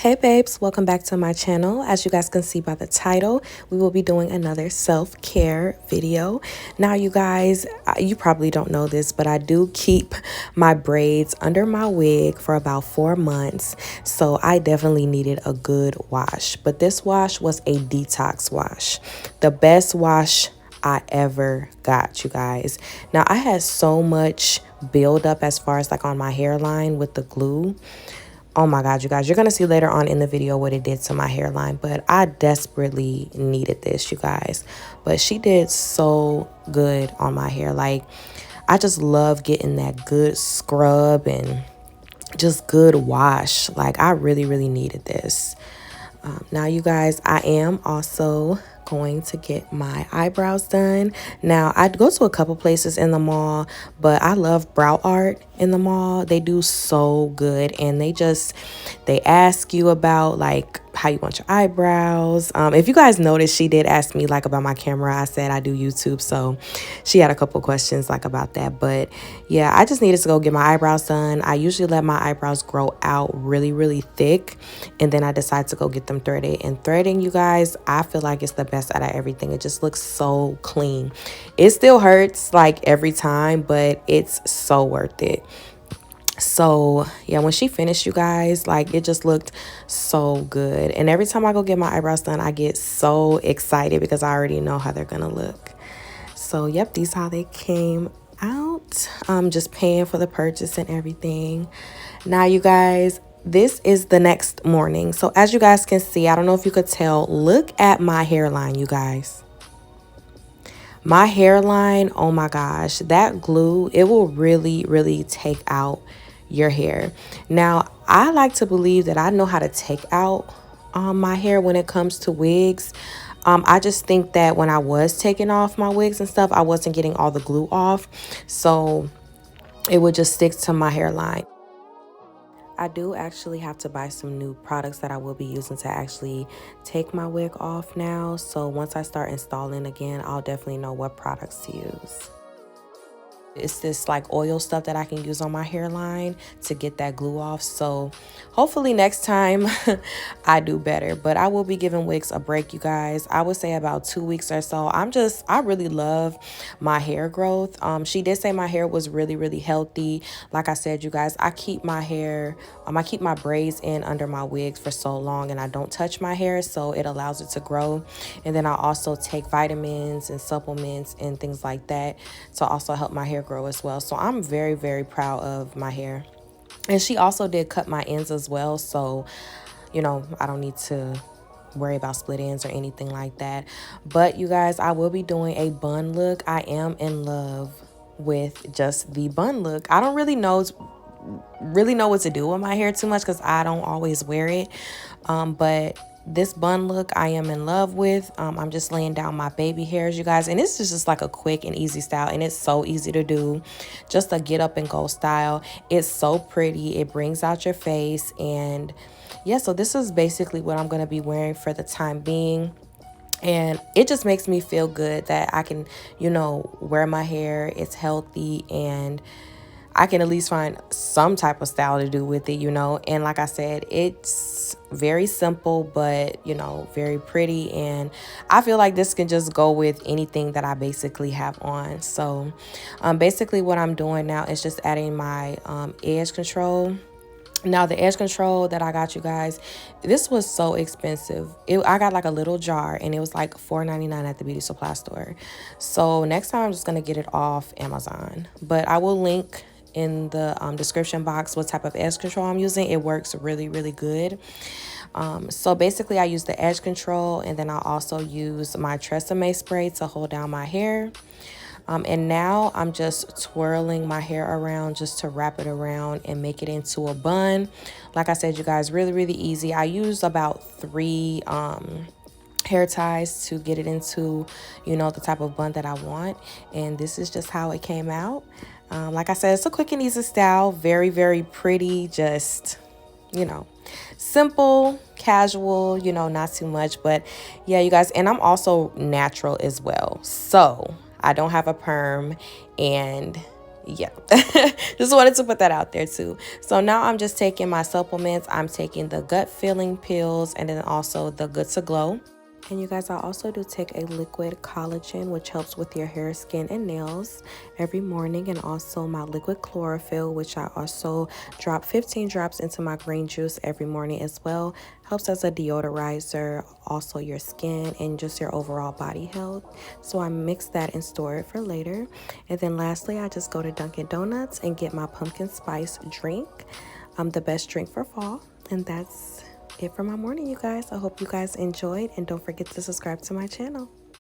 Hey babes, welcome back to my channel. As you guys can see by the title, we will be doing another self-care video. Now you guys, you probably don't know this, but I do keep my braids under my wig for about 4 months. So I definitely needed a good wash. But this wash was a detox wash. The best wash I ever got, you guys. Now I had so much buildup as far as like on my hairline with the glue. Oh my God, you guys, you're going to see later on in the video what it did to my hairline, but I desperately needed this, you guys. But she did so good on my hair. Like, I just love getting that good scrub and just good wash. Like, I really, really needed this. Now, you guys, I am also going to get my eyebrows done. Now, I go to a couple places in the mall, but I love Brow Art in the mall. They do so good, and they ask you about like how you want your eyebrows. If you guys noticed, she did ask me like about my camera. I said I do YouTube, so she had a couple questions like about that. But yeah, I just needed to go get my eyebrows done. I usually let my eyebrows grow out really, really thick, and then I decide to go get them threaded. And threading, you guys, I feel like it's the best out of everything. It just looks so clean. It still hurts like every time, but it's so worth it. So yeah, when she finished, you guys, like it just looked so good. And every time I go get my eyebrows done, I get so excited because I already know how they're gonna look. So yep, these how they came out. I'm just paying for the purchase and everything. Now you guys, this is the next morning. So as you guys can see, I don't know if you could tell, look at my hairline, you guys. My hairline, oh my gosh, that glue, it will really, really take out your hair. Now, I like to believe that I know how to take out my hair when it comes to wigs. I just think that when I was taking off my wigs and stuff, I wasn't getting all the glue off. So it would just stick to my hairline. I do actually have to buy some new products that I will be using to actually take my wig off now. So once I start installing again, I'll definitely know what products to use. It's this like oil stuff that I can use on my hairline to get that glue off. So hopefully next time I do better. But I will be giving wigs a break, you guys. I would say about 2 weeks or so. I really love my hair growth. She did say my hair was really, really healthy. Like I said, you guys, I keep my hair, I keep my braids in under my wigs for so long, and I don't touch my hair, so it allows it to grow. And then I also take vitamins and supplements and things like that to also help my hair grow as well. So I'm very, very proud of my hair. And she also did cut my ends as well, so you know, I don't need to worry about split ends or anything like that. But you guys, I will be doing a bun look. I am in love with just the bun look. I don't really know what to do with my hair too much because I don't always wear it, but this bun look I am in love with. I'm just laying down my baby hairs, you guys, and this is just like a quick and easy style, and it's so easy to do, just a get up and go style. It's so pretty, it brings out your face. And yeah, so this is basically what I'm going to be wearing for the time being. And it just makes me feel good that I can, you know, wear my hair. It's healthy, and I can at least find some type of style to do with it, you know. And like I said, it's very simple, but, you know, very pretty. And I feel like this can just go with anything that I basically have on. So basically what I'm doing now is just adding my edge control. Now, the edge control that I got, you guys, this was so expensive. I got like a little jar, and it was like $4.99 at the beauty supply store. So next time I'm just going to get it off Amazon. But I will link in the description box what type of edge control I'm using. It works really, really good. So basically I use the edge control, and then I also use my Tresemme spray to hold down my hair. And now I'm just twirling my hair around just to wrap it around and make it into a bun. Like I said, you guys, really, really easy. I used about 3 hair ties to get it into, you know, the type of bun that I want. And this is just how it came out. Like I said, it's a quick and easy style. Very, very pretty. Just, you know, simple, casual, you know, not too much. But yeah, you guys, and I'm also natural as well. So I don't have a perm, and yeah, just wanted to put that out there too. So now I'm just taking my supplements. I'm taking the gut filling pills and then also the Good to Glow. And you guys, I also do take a liquid collagen, which helps with your hair, skin, and nails every morning. And also my liquid chlorophyll, which I also drop 15 drops into my green juice every morning as well. Helps as a deodorizer, also your skin and just your overall body health. So I mix that and store it for later. And then lastly, I just go to Dunkin' Donuts and get my pumpkin spice drink. The best drink for fall. And that's it for my morning, you guys. I hope you guys enjoyed, and don't forget to subscribe to my channel.